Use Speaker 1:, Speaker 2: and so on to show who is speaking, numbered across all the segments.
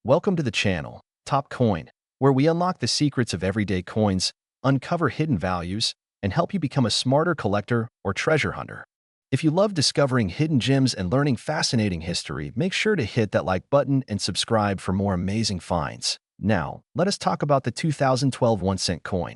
Speaker 1: Welcome to the channel, Top Coin, where we unlock the secrets of everyday coins, uncover hidden values, and help you become a smarter collector or treasure hunter. If you love discovering hidden gems and learning fascinating history, make sure to hit that like button and subscribe for more amazing finds. Now, let us talk about the 2012 1-cent coin.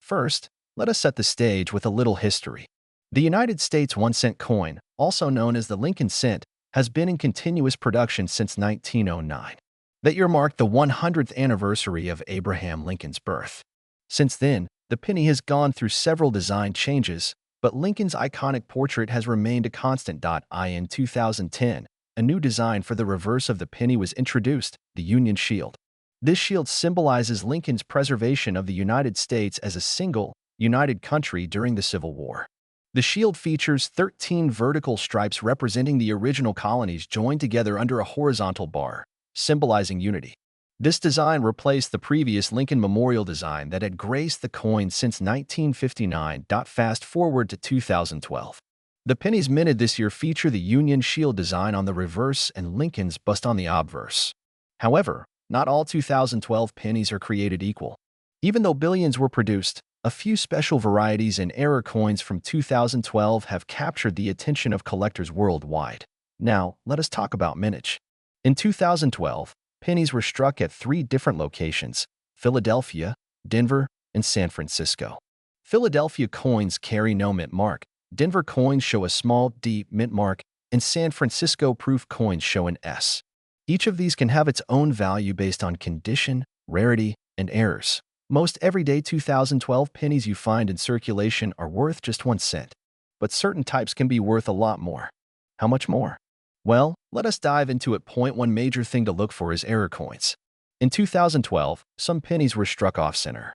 Speaker 1: First, let us set the stage with a little history. The United States 1-cent coin, also known as the Lincoln cent, has been in continuous production since 1909. That year marked the 100th anniversary of Abraham Lincoln's birth. Since then, the penny has gone through several design changes, but Lincoln's iconic portrait has remained a constant. In 2010, a new design for the reverse of the penny was introduced, the Union Shield. This shield symbolizes Lincoln's preservation of the United States as a single, united country during the Civil War. The shield features 13 vertical stripes representing the original colonies joined together under a horizontal bar, symbolizing unity. This design replaced the previous Lincoln Memorial design that had graced the coin since 1959. Fast forward to 2012. The pennies minted this year feature the Union Shield design on the reverse and Lincoln's bust on the obverse. However, not all 2012 pennies are created equal. Even though billions were produced, a few special varieties and error coins from 2012 have captured the attention of collectors worldwide. Now, let us talk about mintage. In 2012, pennies were struck at 3 different locations: Philadelphia, Denver, and San Francisco. Philadelphia coins carry no mint mark, Denver coins show a small D mint mark, and San Francisco proof coins show an S. Each of these can have its own value based on condition, rarity, and errors. Most everyday 2012 pennies you find in circulation are worth just 1 cent, but certain types can be worth a lot more. How much more? Well, let us dive into it. Point 1: major thing to look for is error coins. In 2012, some pennies were struck off-center.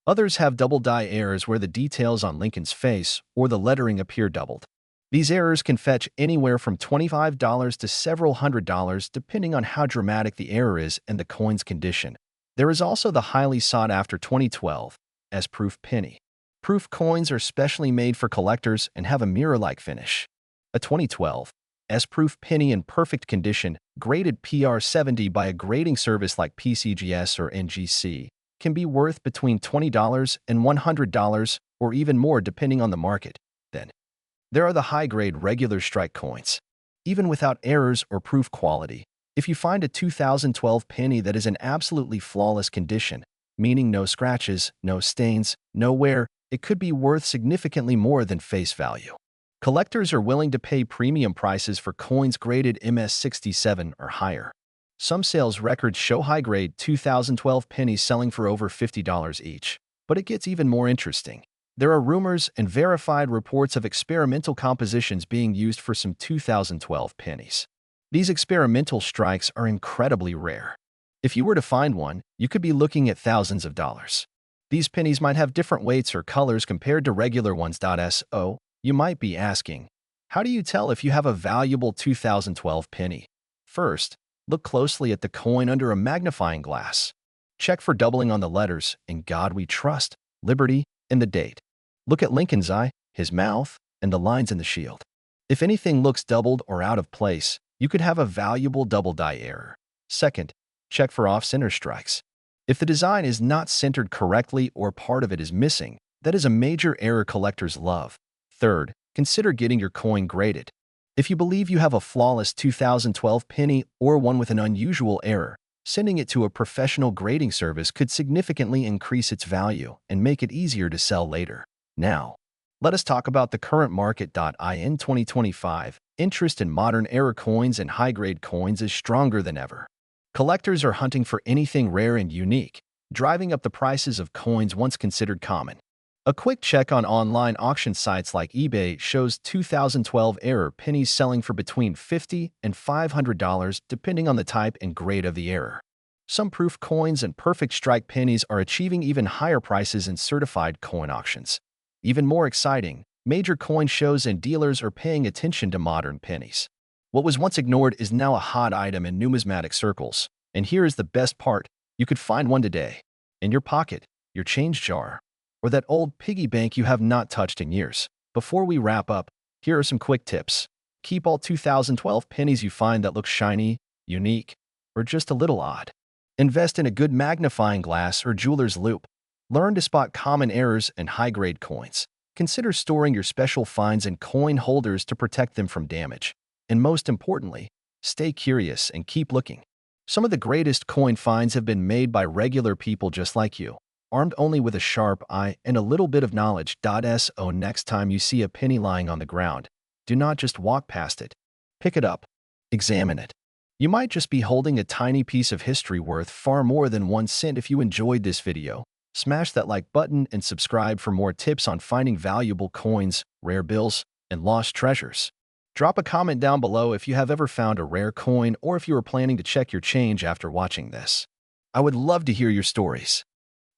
Speaker 1: Others have double die errors where the details on Lincoln's face or the lettering appear doubled. These errors can fetch anywhere from $25 to several $100s depending on how dramatic the error is and the coin's condition. There is also the highly sought-after 2012 S-proof penny. Proof coins are specially made for collectors and have a mirror-like finish. A 2012 S-proof penny in perfect condition, graded PR70 by a grading service like PCGS or NGC, can be worth between $20 and $100 or even more depending on the market. Then, there are the high-grade regular strike coins. Even without errors or proof quality, if you find a 2012 penny that is in absolutely flawless condition, meaning no scratches, no stains, no wear, it could be worth significantly more than face value. Collectors are willing to pay premium prices for coins graded MS67 or higher. Some sales records show high-grade 2012 pennies selling for over $50 each. But it gets even more interesting. There are rumors and verified reports of experimental compositions being used for some 2012 pennies. These experimental strikes are incredibly rare. If you were to find one, you could be looking at thousands of dollars. These pennies might have different weights or colors compared to regular ones. So, you might be asking, how do you tell if you have a valuable 2012 penny? First, look closely at the coin under a magnifying glass. Check for doubling on the letters, "In God We Trust," "Liberty," and the date. Look at Lincoln's eye, his mouth, and the lines in the shield. If anything looks doubled or out of place, you could have a valuable double die error. Second, check for off-center strikes. If the design is not centered correctly or part of it is missing, that is a major error collectors love. Third, consider getting your coin graded. If you believe you have a flawless 2012 penny or one with an unusual error, sending it to a professional grading service could significantly increase its value and make it easier to sell later. Now, let us talk about the current market. In 2025, interest in modern error coins and high-grade coins is stronger than ever. Collectors are hunting for anything rare and unique, driving up the prices of coins once considered common. A quick check on online auction sites like eBay shows 2012 error pennies selling for between $50 and $500 depending on the type and grade of the error. Some proof coins and perfect strike pennies are achieving even higher prices in certified coin auctions. Even more exciting, major coin shows and dealers are paying attention to modern pennies. What was once ignored is now a hot item in numismatic circles. And here is the best part: you could find one today, in your pocket, your change jar, or that old piggy bank you have not touched in years. Before we wrap up, here are some quick tips. Keep all 2012 pennies you find that look shiny, unique, or just a little odd. Invest in a good magnifying glass or jeweler's loupe. Learn to spot common errors and high-grade coins. Consider storing your special finds in coin holders to protect them from damage. And most importantly, stay curious and keep looking. Some of the greatest coin finds have been made by regular people just like you, armed only with a sharp eye and a little bit of knowledge. So next time you see a penny lying on the ground, do not just walk past it. Pick it up. Examine it. You might just be holding a tiny piece of history worth far more than 1 cent. If you enjoyed this video, smash that like button and subscribe for more tips on finding valuable coins, rare bills, and lost treasures. Drop a comment down below if you have ever found a rare coin or if you are planning to check your change after watching this. I would love to hear your stories.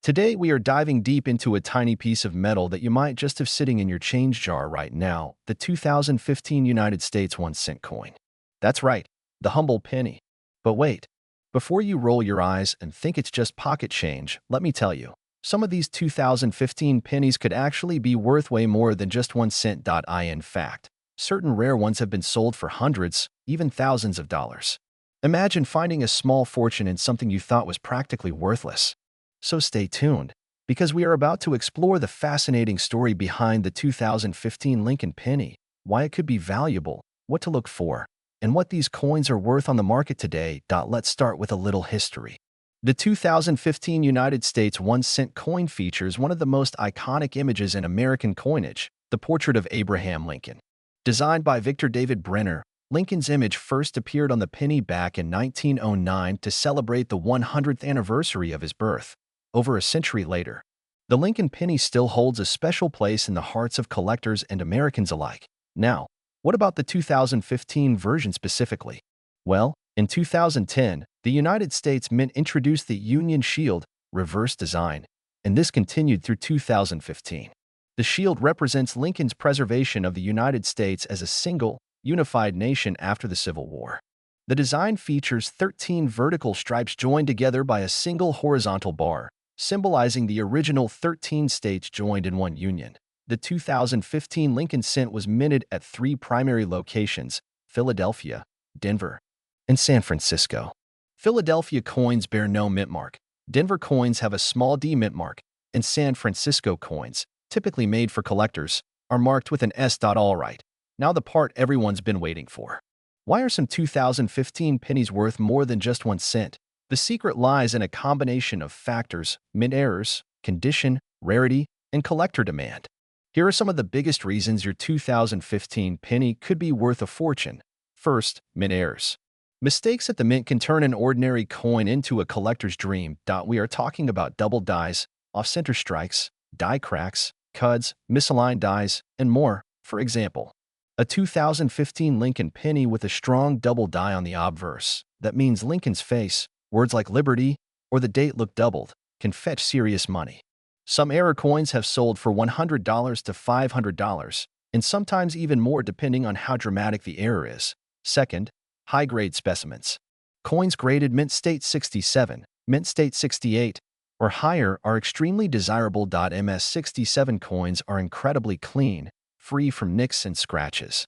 Speaker 1: Today, we are diving deep into a tiny piece of metal that you might just have sitting in your change jar right now, the 2015 United States 1 cent coin. That's right, the humble penny. But wait, before you roll your eyes and think it's just pocket change, let me tell you, some of these 2015 pennies could actually be worth way more than just 1 cent. In fact, certain rare ones have been sold for hundreds, even thousands of dollars. Imagine finding a small fortune in something you thought was practically worthless. So stay tuned, because we are about to explore the fascinating story behind the 2015 Lincoln penny, why it could be valuable, what to look for, and what these coins are worth on the market today. Let's start with a little history. The 2015 United States 1 cent coin features one of the most iconic images in American coinage, the portrait of Abraham Lincoln. Designed by Victor David Brenner, Lincoln's image first appeared on the penny back in 1909 to celebrate the 100th anniversary of his birth. Over a century later, the Lincoln penny still holds a special place in the hearts of collectors and Americans alike. Now, what about the 2015 version specifically? Well, in 2010, the United States Mint introduced the Union Shield reverse design, and this continued through 2015. The shield represents Lincoln's preservation of the United States as a single, unified nation after the Civil War. The design features 13 vertical stripes joined together by a single horizontal bar, symbolizing the original 13 states joined in one union. The 2015 Lincoln cent was minted at 3 primary locations: Philadelphia, Denver, and San Francisco. Philadelphia coins bear no mint mark. Denver coins have a small D mint mark, and San Francisco coins, typically made for collectors, are marked with an S. All right, now the part everyone's been waiting for. Why are some 2015 pennies worth more than just 1 cent? The secret lies in a combination of factors: mint errors, condition, rarity, and collector demand. Here are some of the biggest reasons your 2015 penny could be worth a fortune. First, mint errors. Mistakes at the mint can turn an ordinary coin into a collector's dream. We are talking about double dies, off-center strikes, die cracks, cuds, misaligned dies, and more. For example, a 2015 Lincoln penny with a strong double die on the obverse, that means Lincoln's face, words like liberty, or the date look doubled, can fetch serious money. Some error coins have sold for $100 to $500, and sometimes even more depending on how dramatic the error is. Second, high-grade specimens. Coins graded Mint State 67, Mint State 68, or higher are extremely desirable. MS67 coins are incredibly clean, free from nicks and scratches,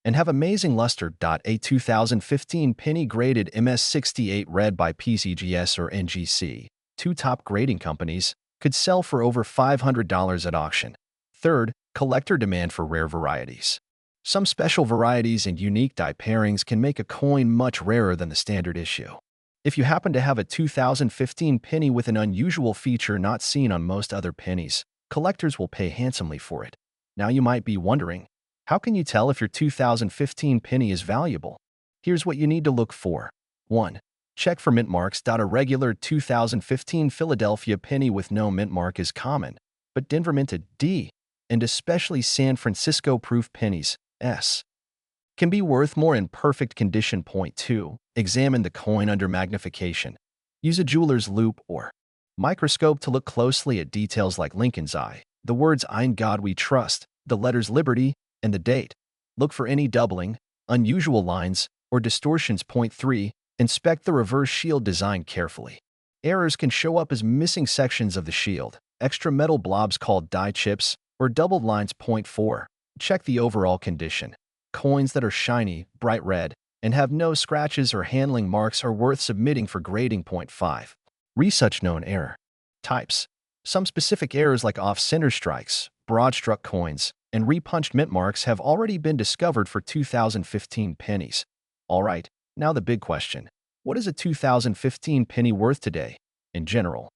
Speaker 1: and have amazing luster. A 2015 penny graded MS68 read by PCGS or NGC, 2 top grading companies, could sell for over $500 at auction. Third, collector demand for rare varieties. Some special varieties and unique die pairings can make a coin much rarer than the standard issue. If you happen to have a 2015 penny with an unusual feature not seen on most other pennies, collectors will pay handsomely for it. Now you might be wondering, how can you tell if your 2015 penny is valuable? Here's what you need to look for. 1. Check for mint marks. A regular 2015 Philadelphia penny with no mint mark is common, but Denver minted D, and especially San Francisco proof pennies, S, can be worth more in perfect condition. 2. Examine the coin under magnification. Use a jeweler's loupe or microscope to look closely at details like Lincoln's eye, the words "In God We Trust," the letters Liberty, and the date. Look for any doubling, unusual lines, or distortions. 3. Inspect the reverse shield design carefully. Errors can show up as missing sections of the shield, extra metal blobs called die chips, or doubled lines. 4. Check the overall condition. Coins that are shiny, bright red, and have no scratches or handling marks are worth submitting for grading. 5. Research known error types. Some specific errors like off-center strikes, broad-struck coins, and repunched mint marks have already been discovered for 2015 pennies. Alright, now the big question. What is a 2015 penny worth today? In general,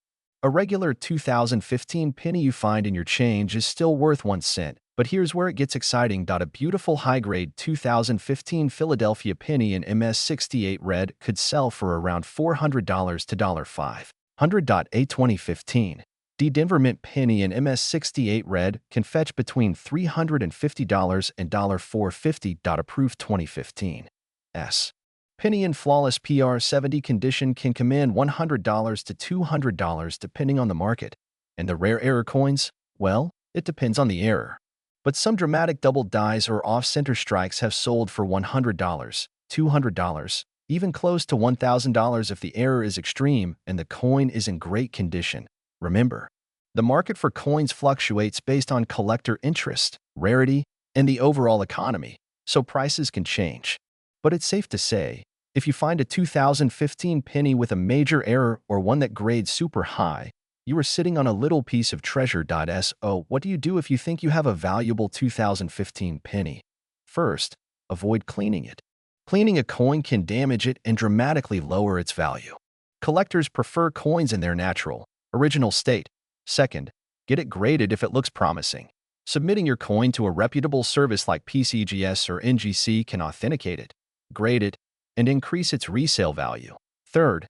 Speaker 1: a regular 2015 penny you find in your change is still worth 1 cent, but here's where it gets exciting. A beautiful high-grade 2015 Philadelphia penny in MS68 red could sell for around $400 to $500. A 2015 Denver Mint penny in MS68 red can fetch between $350 and $450. Approved 2015 penny in flawless PR70 condition can command $100 to $200 depending on the market. And the rare error coins? Well, it depends on the error. But some dramatic double dies or off-center strikes have sold for $100, $200, even close to $1,000 if the error is extreme and the coin is in great condition. Remember, the market for coins fluctuates based on collector interest, rarity, and the overall economy, so prices can change. But it's safe to say, if you find a 2015 penny with a major error or one that grades super high, you are sitting on a little piece of treasure. So, what do you do if you think you have a valuable 2015 penny? First, avoid cleaning it. Cleaning a coin can damage it and dramatically lower its value. Collectors prefer coins in their natural, original state. Second, get it graded if it looks promising. Submitting your coin to a reputable service like PCGS or NGC can authenticate it, grade it, and increase its resale value. Third,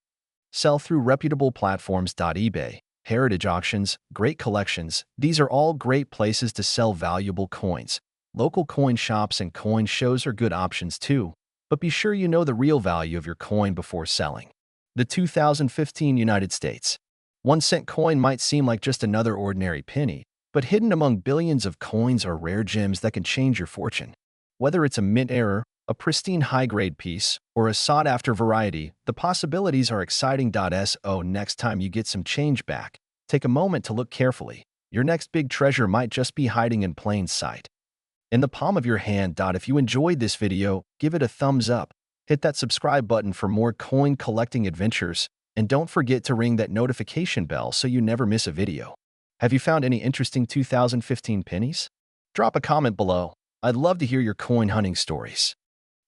Speaker 1: sell through reputable platforms. eBay, heritage auctions, great collections, these are all great places to sell valuable coins. Local coin shops and coin shows are good options too, but be sure you know the real value of your coin before selling. The 2015 United States 1 cent coin might seem like just another ordinary penny, but hidden among billions of coins are rare gems that can change your fortune. Whether it's a mint error, a pristine high-grade piece, or a sought-after variety, the possibilities are exciting. So next time you get some change back, take a moment to look carefully. Your next big treasure might just be hiding in plain sight, in the palm of your hand. If you enjoyed this video, give it a thumbs up, hit that subscribe button for more coin collecting adventures, and don't forget to ring that notification bell so you never miss a video. Have you found any interesting 2015 pennies? Drop a comment below. I'd love to hear your coin hunting stories.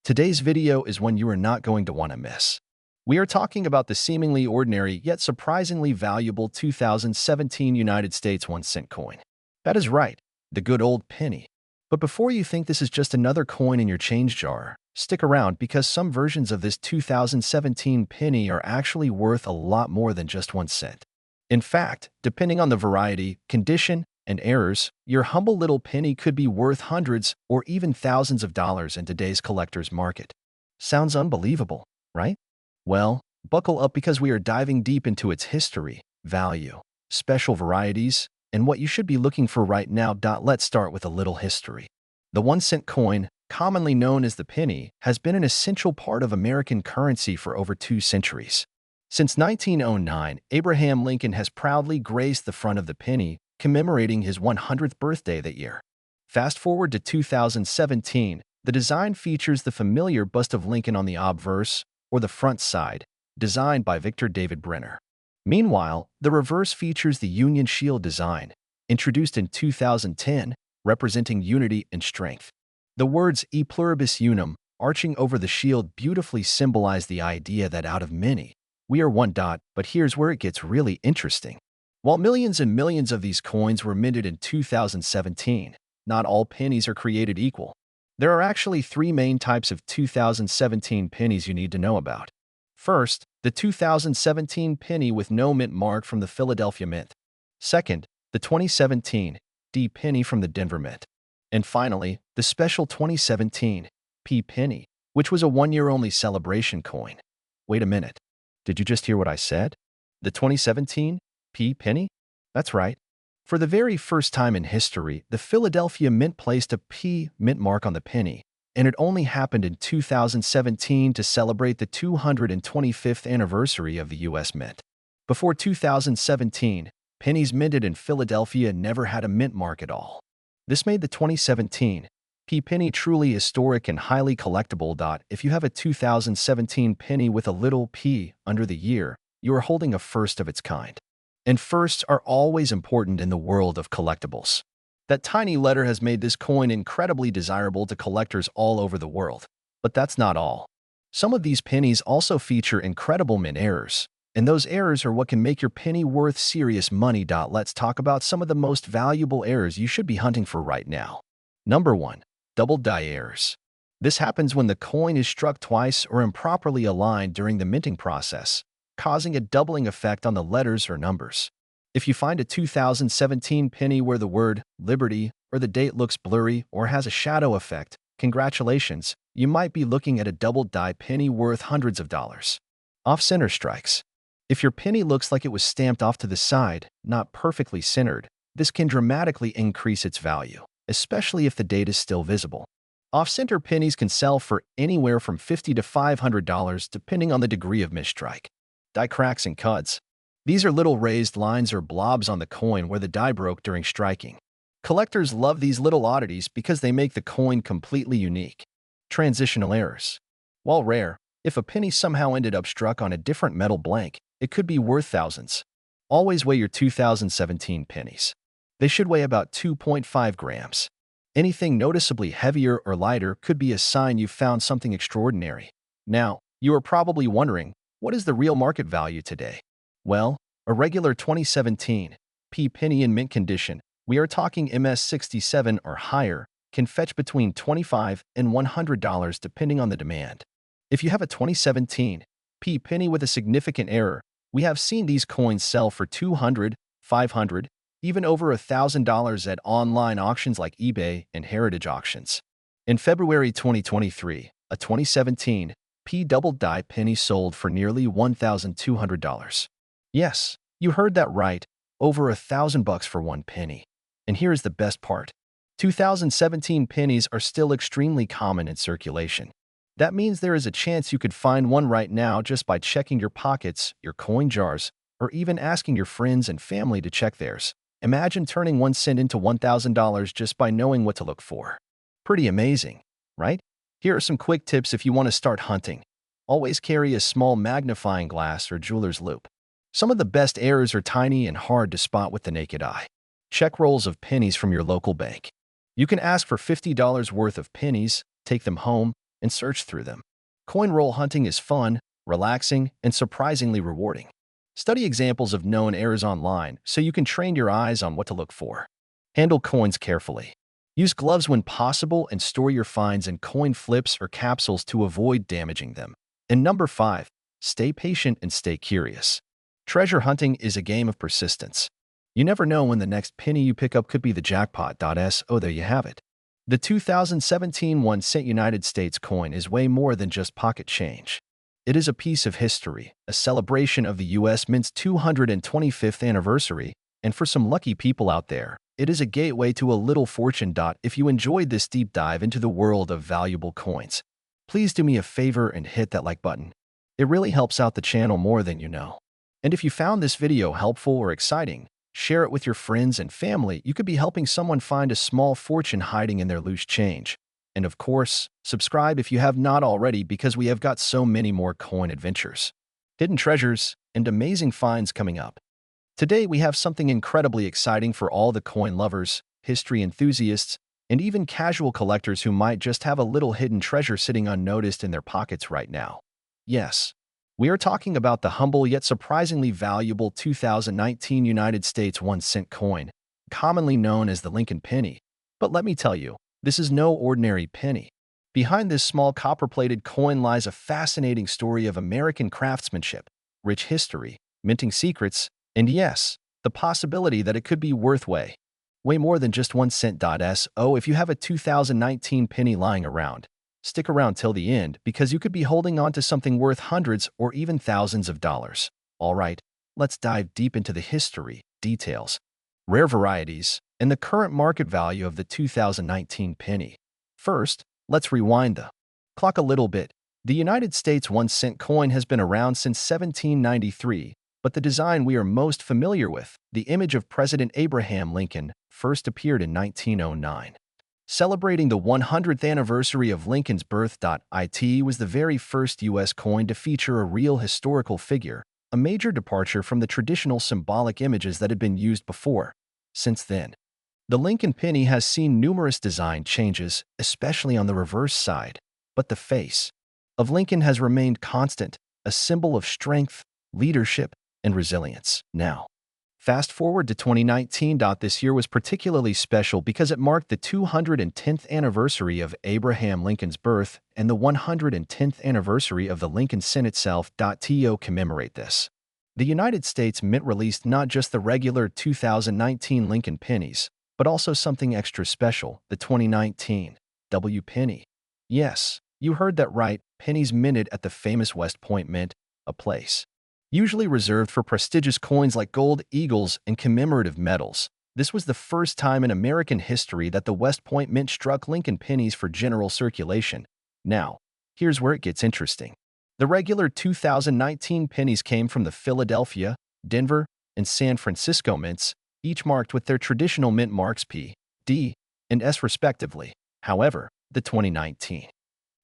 Speaker 1: Today's video is one you are not going to want to miss. We are talking about the seemingly ordinary yet surprisingly valuable 2017 United States 1 cent coin. That is right, the good old penny. But before you think this is just another coin in your change jar, stick around because some versions of this 2017 penny are actually worth a lot more than just 1 cent. In fact, depending on the variety, condition, and errors, your humble little penny could be worth hundreds or even thousands of dollars in today's collector's market. Sounds unbelievable, right? Well, buckle up because we are diving deep into its history, value, special varieties, and what you should be looking for right now. Let's start with a little history. The 1 cent coin, commonly known as the penny, has been an essential part of American currency for over 2 centuries. Since 1909, Abraham Lincoln has proudly graced the front of the penny, commemorating his 100th birthday that year. Fast forward to 2017, the design features the familiar bust of Lincoln on the obverse, or the front side, designed by Victor David Brenner. Meanwhile, the reverse features the Union Shield design, introduced in 2010, representing unity and strength. The words E pluribus unum, arching over the shield, beautifully symbolize the idea that out of many, we are one. But here's where it gets really interesting. While millions and millions of these coins were minted in 2017, not all pennies are created equal. There are actually 3 main types of 2017 pennies you need to know about. First, the 2017 penny with no mint mark from the Philadelphia Mint. Second, the 2017 D penny from the Denver Mint. And finally, the special 2017 P penny, which was a 1-year-only celebration coin. Wait a minute. Did you just hear what I said? The 2017 P penny? That's right. For the very first time in history, the Philadelphia Mint placed a P mint mark on the penny, and it only happened in 2017 to celebrate the 225th anniversary of the U.S. Mint. Before 2017, pennies minted in Philadelphia never had a mint mark at all. This made the 2017 P penny truly historic and highly collectible. If you have a 2017 penny with a little p under the year, you are holding a first of its kind. And firsts are always important in the world of collectibles. That tiny letter has made this coin incredibly desirable to collectors all over the world. But that's not all. Some of these pennies also feature incredible mint errors, and those errors are what can make your penny worth serious money. Let's talk about some of the most valuable errors you should be hunting for right now. Number 1. Double die errors. This happens when the coin is struck twice or improperly aligned during the minting process, causing a doubling effect on the letters or numbers. If you find a 2017 penny where the word Liberty or the date looks blurry or has a shadow effect, congratulations, you might be looking at a double die penny worth hundreds of dollars. Off-center strikes. If your penny looks like it was stamped off to the side, not perfectly centered, this can dramatically increase its value, especially if the date is still visible. Off-center pennies can sell for anywhere from $50 to $500 depending on the degree of misstrike. Die cracks and cuts. These are little raised lines or blobs on the coin where the die broke during striking. Collectors love these little oddities because they make the coin completely unique. Transitional errors. While rare, if a penny somehow ended up struck on a different metal blank, it could be worth thousands. Always weigh your 2017 pennies. They should weigh about 2.5 grams. Anything noticeably heavier or lighter could be a sign you've found something extraordinary. Now, you are probably wondering, what is the real market value today? Well, a regular 2017 P penny in mint condition, we are talking MS67 or higher, can fetch between $25 and $100 depending on the demand. If you have a 2017 P penny with a significant error, we have seen these coins sell for $200, $500, even over $1,000 at online auctions like eBay and Heritage Auctions. In February 2023, a 2017 P double die penny sold for nearly $1,200. Yes, you heard that right, over $1,000 for one penny. And here's the best part. 2017 pennies are still extremely common in circulation. That means there is a chance you could find one right now just by checking your pockets, your coin jars, or even asking your friends and family to check theirs. Imagine turning 1 cent into $1,000 just by knowing what to look for. Pretty amazing, right? Here are some quick tips if you want to start hunting. Always carry a small magnifying glass or jeweler's loupe. Some of the best errors are tiny and hard to spot with the naked eye. Check rolls of pennies from your local bank. You can ask for $50 worth of pennies, take them home, and search through them. Coin roll hunting is fun, relaxing, and surprisingly rewarding. Study examples of known errors online so you can train your eyes on what to look for. Handle coins carefully. Use gloves when possible and store your finds in coin flips or capsules to avoid damaging them. And number 5, stay patient and stay curious. Treasure hunting is a game of persistence. You never know when the next penny you pick up could be the jackpot. So there you have it. The 2017 1-cent United States coin is way more than just pocket change. It is a piece of history, a celebration of the U.S. Mint's 225th anniversary, and for some lucky people out there, it is a gateway to a little fortune. If you enjoyed this deep dive into the world of valuable coins, please do me a favor and hit that like button. It really helps out the channel more than you know. And if you found this video helpful or exciting, share it with your friends and family. You could be helping someone find a small fortune hiding in their loose change. And of course, subscribe if you have not already because we have got so many more coin adventures, hidden treasures, and amazing finds coming up. Today we have something incredibly exciting for all the coin lovers, history enthusiasts, and even casual collectors who might just have a little hidden treasure sitting unnoticed in their pockets right now. Yes, we are talking about the humble yet surprisingly valuable 2019 United States 1-cent coin, commonly known as the Lincoln penny. But let me tell you, this is no ordinary penny. Behind this small copper-plated coin lies a fascinating story of American craftsmanship, rich history, minting secrets, and yes, the possibility that it could be worth way more than just 1 cent. So if you have a 2019 penny lying around, stick around till the end because you could be holding on to something worth hundreds or even thousands of dollars. All right, let's dive deep into the history, details, rare varieties, and the current market value of the 2019 penny. First, let's rewind the clock a little bit. The United States 1-cent coin has been around since 1793, but the design we are most familiar with, the image of President Abraham Lincoln, first appeared in 1909. Celebrating the 100th anniversary of Lincoln's birth. It was the very first U.S. coin to feature a real historical figure, a major departure from the traditional symbolic images that had been used before. Since then, the Lincoln penny has seen numerous design changes, especially on the reverse side, but the face of Lincoln has remained constant, a symbol of strength, leadership, and resilience. Now, fast forward to 2019. This year was particularly special because it marked the 210th anniversary of Abraham Lincoln's birth and the 110th anniversary of the Lincoln Sin itself. To commemorate this, the United States Mint released not just the regular 2019 Lincoln pennies, but also something extra special, the 2019 W penny. Yes, you heard that right, pennies minted at the famous West Point Mint, a place usually reserved for prestigious coins like gold, eagles, and commemorative medals. This was the first time in American history that the West Point Mint struck Lincoln pennies for general circulation. Now, here's where it gets interesting. The regular 2019 pennies came from the Philadelphia, Denver, and San Francisco mints, each marked with their traditional mint marks P, D, and S respectively. However, the 2019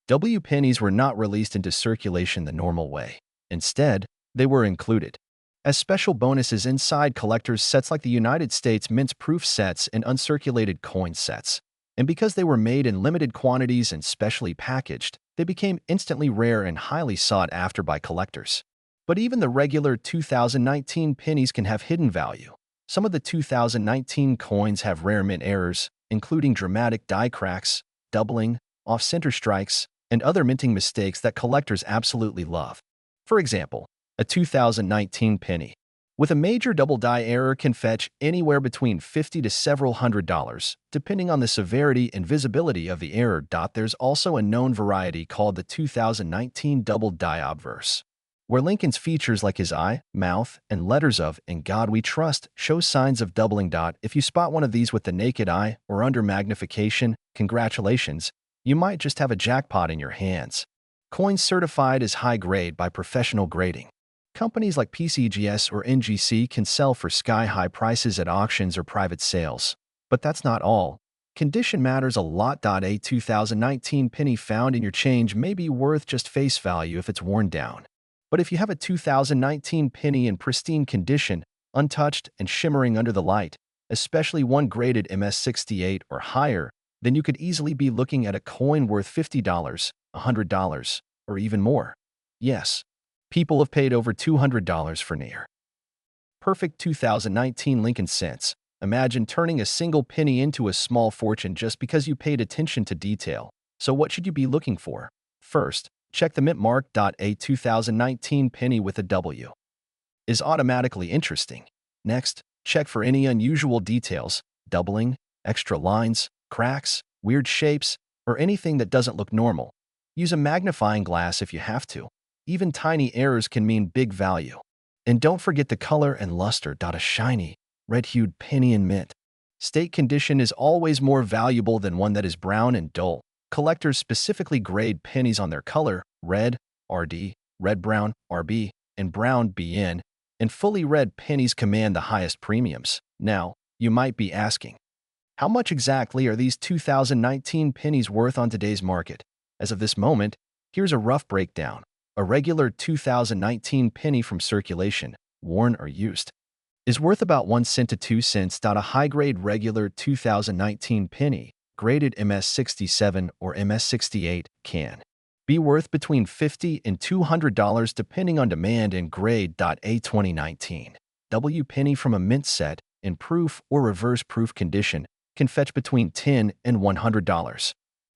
Speaker 1: W pennies were not released into circulation the normal way. Instead, they were included as special bonuses inside collectors' sets like the United States Mint's proof sets and uncirculated coin sets. And because they were made in limited quantities and specially packaged, they became instantly rare and highly sought after by collectors. But even the regular 2019 pennies can have hidden value. Some of the 2019 coins have rare mint errors, including dramatic die cracks, doubling, off-center strikes, and other minting mistakes that collectors absolutely love. For example, a 2019 penny with a major double die error can fetch anywhere between $50 to several $100s, depending on the severity and visibility of the error. There's also a known variety called the 2019 double die obverse, where Lincoln's features like his eye, mouth, and letters of "In God We Trust" show signs of doubling. If you spot one of these with the naked eye or under magnification, congratulations, you might just have a jackpot in your hands. Coins certified as high grade by professional grading. Companies like PCGS or NGC can sell for sky-high prices at auctions or private sales. But that's not all. Condition matters a lot. A 2019 penny found in your change may be worth just face value if it's worn down. But if you have a 2019 penny in pristine condition, untouched and shimmering under the light, especially one graded MS68 or higher, then you could easily be looking at a coin worth $50, $100, or even more. Yes, people have paid over $200 for near perfect 2019 Lincoln cents. Imagine turning a single penny into a small fortune just because you paid attention to detail. So what should you be looking for? First, check the mint mark. A 2019 penny with a W is automatically interesting. Next, check for any unusual details, doubling, extra lines, cracks, weird shapes, or anything that doesn't look normal. Use a magnifying glass if you have to. Even tiny errors can mean big value. And don't forget the color and luster. A shiny, red-hued penny in mint state condition is always more valuable than one that is brown and dull. Collectors specifically grade pennies on their color: red, RD, red-brown, RB, and brown, BN, and fully red pennies command the highest premiums. Now, you might be asking, how much exactly are these 2019 pennies worth on today's market? As of this moment, here's a rough breakdown. A regular 2019 penny from circulation, worn or used, is worth about 1 cent to 2 cents. A high-grade regular 2019 penny, graded MS67 or MS68, can be worth between $50 and $200 depending on demand and grade. A 2019 W penny from a mint set in proof or reverse proof condition can fetch between $10 and $100.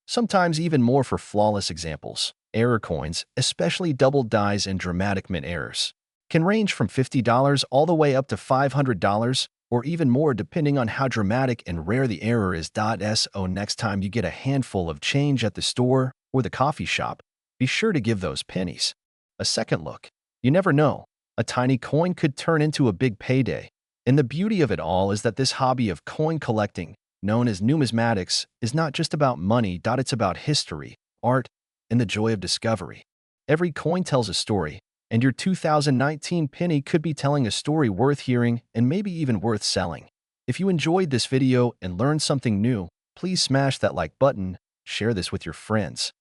Speaker 1: Sometimes even more for flawless examples. Error coins, especially double dies and dramatic mint errors, can range from $50 all the way up to $500 or even more depending on how dramatic and rare the error is. So next time you get a handful of change at the store or the coffee shop, be sure to give those pennies a second look. You never know, a tiny coin could turn into a big payday. And the beauty of it all is that this hobby of coin collecting, known as numismatics, is not just about money. It's about history, art, and the joy of discovery. Every coin tells a story, and your 2019 penny could be telling a story worth hearing and maybe even worth selling. If you enjoyed this video and learned something new, please smash that like button, share this with your friends,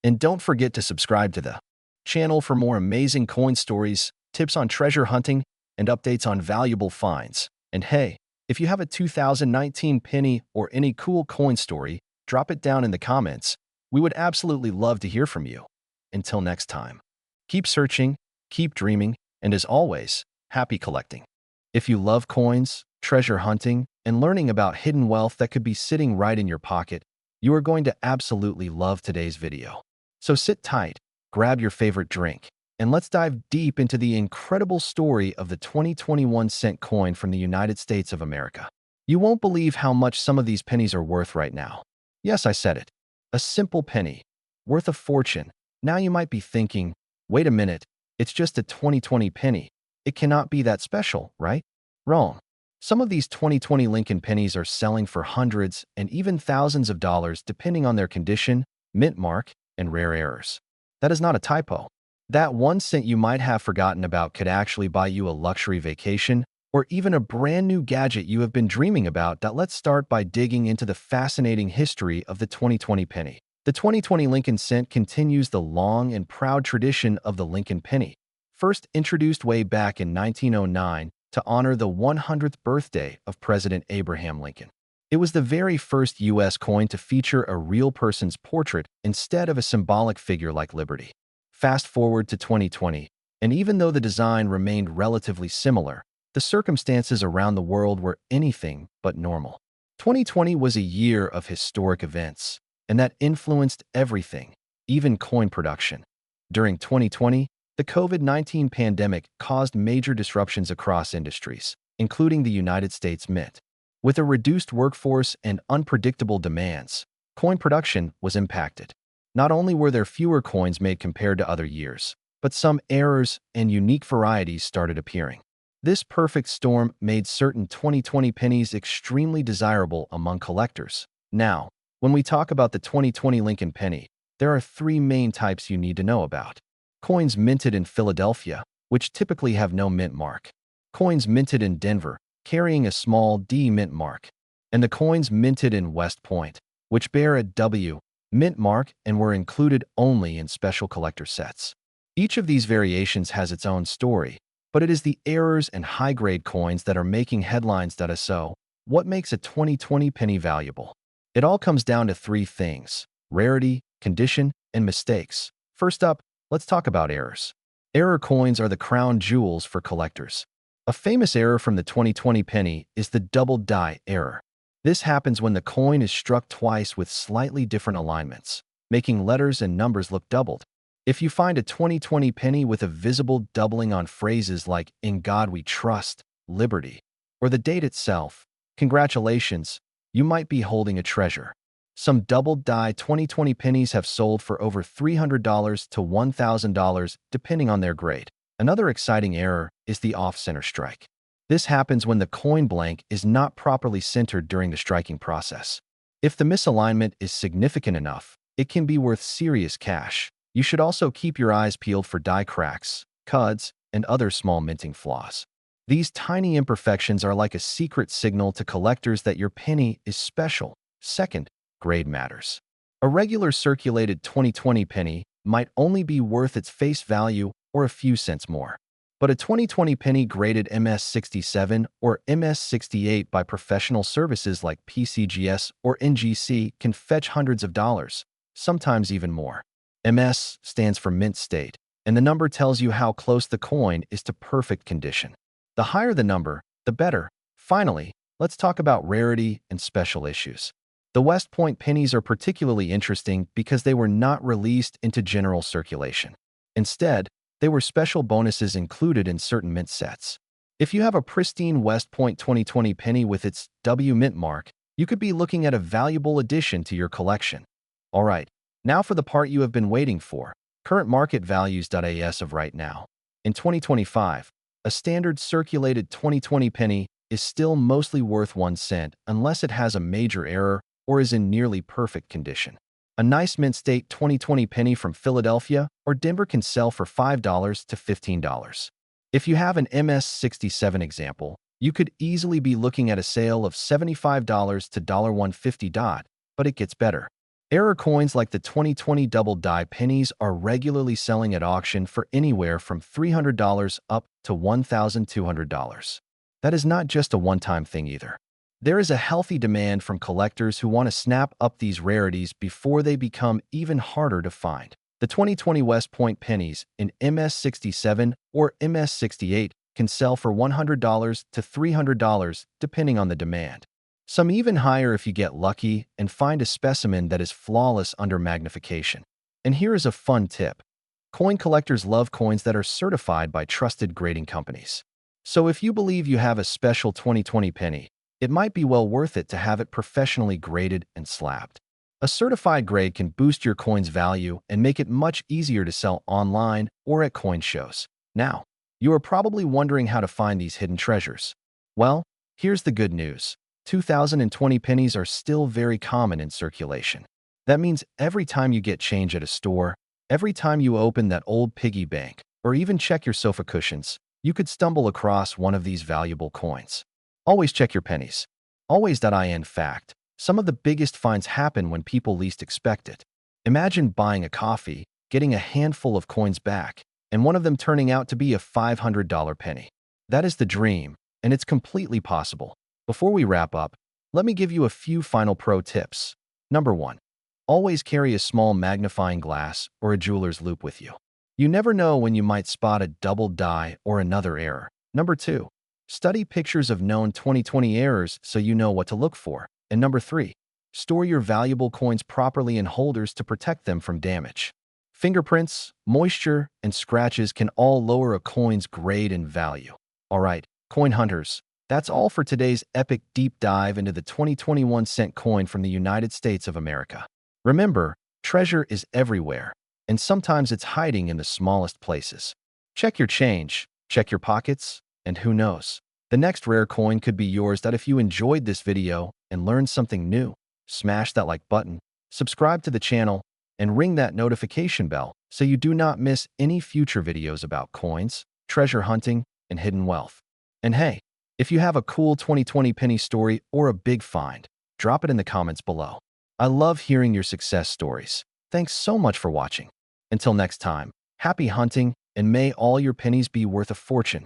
Speaker 1: and don't forget to subscribe to the channel for more amazing coin stories, tips on treasure hunting, and updates on valuable finds. And hey, if you have a 2019 penny or any cool coin story, drop it down in the comments. We would absolutely love to hear from you. Until next time, keep searching, keep dreaming, and as always, happy collecting. If you love coins, treasure hunting, and learning about hidden wealth that could be sitting right in your pocket, you are going to absolutely love today's video. So sit tight, grab your favorite drink, and let's dive deep into the incredible story of the 2021 cent coin from the United States of America. You won't believe how much some of these pennies are worth right now. Yes, I said it. A simple penny, worth a fortune. Now you might be thinking, wait a minute, it's just a 2020 penny. It cannot be that special, right? Wrong. Some of these 2020 Lincoln pennies are selling for hundreds and even thousands of dollars depending on their condition, mint mark, and rare errors. That is not a typo. That 1 cent you might have forgotten about could actually buy you a luxury vacation or even a brand new gadget you have been dreaming about. Let's start by digging into the fascinating history of the 2020 penny. The 2020 Lincoln cent continues the long and proud tradition of the Lincoln penny, first introduced way back in 1909 to honor the 100th birthday of President Abraham Lincoln. It was the very first U.S. coin to feature a real person's portrait instead of a symbolic figure like Liberty. Fast forward to 2020, and even though the design remained relatively similar, the circumstances around the world were anything but normal. 2020 was a year of historic events, and that influenced everything, even coin production. During 2020, the COVID-19 pandemic caused major disruptions across industries, including the United States Mint. With a reduced workforce and unpredictable demands, coin production was impacted. Not only were there fewer coins made compared to other years, but some errors and unique varieties started appearing. This perfect storm made certain 2020 pennies extremely desirable among collectors. Now, when we talk about the 2020 Lincoln penny, there are 3 main types you need to know about. Coins minted in Philadelphia, which typically have no mint mark. Coins minted in Denver, carrying a small D mint mark. And the coins minted in West Point, which bear a W mint mark and were included only in special collector sets. Each of these variations has its own story, but it is the errors and high-grade coins that are making headlines. So, what makes a 2020 penny valuable? It all comes down to 3 things: rarity, condition, and mistakes. First up, let's talk about errors. Error coins are the crown jewels for collectors. A famous error from the 2020 penny is the double die error. This happens when the coin is struck twice with slightly different alignments, making letters and numbers look doubled. If you find a 2020 penny with a visible doubling on phrases like "In God We Trust," "Liberty," or the date itself, congratulations, you might be holding a treasure. Some double-die 2020 pennies have sold for over $300 to $1,000 depending on their grade. Another exciting error is the off-center strike. This happens when the coin blank is not properly centered during the striking process. If the misalignment is significant enough, it can be worth serious cash. You should also keep your eyes peeled for die cracks, cuds, and other small minting flaws. These tiny imperfections are like a secret signal to collectors that your penny is special. Second, grade matters. A regular circulated 2020 penny might only be worth its face value or a few cents more. But a 2020 penny graded MS67 or MS68 by professional services like PCGS or NGC can fetch hundreds of dollars, sometimes even more. MS stands for mint state, and the number tells you how close the coin is to perfect condition. The higher the number, the better. Finally, let's talk about rarity and special issues. The West Point pennies are particularly interesting because they were not released into general circulation. Instead, they were special bonuses included in certain mint sets. If you have a pristine West Point 2020 penny with its W mint mark, you could be looking at a valuable addition to your collection. All right, now for the part you have been waiting for, current market values. As of right now, in 2025, a standard circulated 2020 penny is still mostly worth 1 cent unless it has a major error or is in nearly perfect condition. A nice mint state 2020 penny from Philadelphia or Denver can sell for $5 to $15. If you have an MS67 example, you could easily be looking at a sale of $75 to $150. But it gets better. Error coins like the 2020 double die pennies are regularly selling at auction for anywhere from $300 up to $1,200. That is not just a one-time thing either. There is a healthy demand from collectors who want to snap up these rarities before they become even harder to find. The 2020 West Point pennies in MS67 or MS68 can sell for $100 to $300 depending on the demand. Some even higher if you get lucky and find a specimen that is flawless under magnification. And here is a fun tip. Coin collectors love coins that are certified by trusted grading companies. So if you believe you have a special 2020 penny, it might be well worth it to have it professionally graded and slabbed. A certified grade can boost your coin's value and make it much easier to sell online or at coin shows. Now, you are probably wondering how to find these hidden treasures. Well, here's the good news. 2020 pennies are still very common in circulation. That means every time you get change at a store, every time you open that old piggy bank, or even check your sofa cushions, you could stumble across one of these valuable coins. Always check your pennies. Always.in fact, some of the biggest finds happen when people least expect it. Imagine buying a coffee, getting a handful of coins back, and one of them turning out to be a $500 penny. That is the dream, and it's completely possible. Before we wrap up, let me give you a few final pro tips. Number 1. Always carry a small magnifying glass or a jeweler's loupe with you. You never know when you might spot a double die or another error. Number 2. Study pictures of known 2020 errors so you know what to look for. And number 3. Store your valuable coins properly in holders to protect them from damage. Fingerprints, moisture, and scratches can all lower a coin's grade and value. Alright, coin hunters, that's all for today's epic deep dive into the 2021 cent coin from the United States of America. Remember, treasure is everywhere, and sometimes it's hiding in the smallest places. Check your change, check your pockets, and who knows? The next rare coin could be yours. That if you enjoyed this video and learned something new, smash that like button, subscribe to the channel, and ring that notification bell so you do not miss any future videos about coins, treasure hunting, and hidden wealth. And hey, if you have a cool 2020 penny story or a big find, drop it in the comments below. I love hearing your success stories. Thanks so much for watching. Until next time, happy hunting, and may all your pennies be worth a fortune.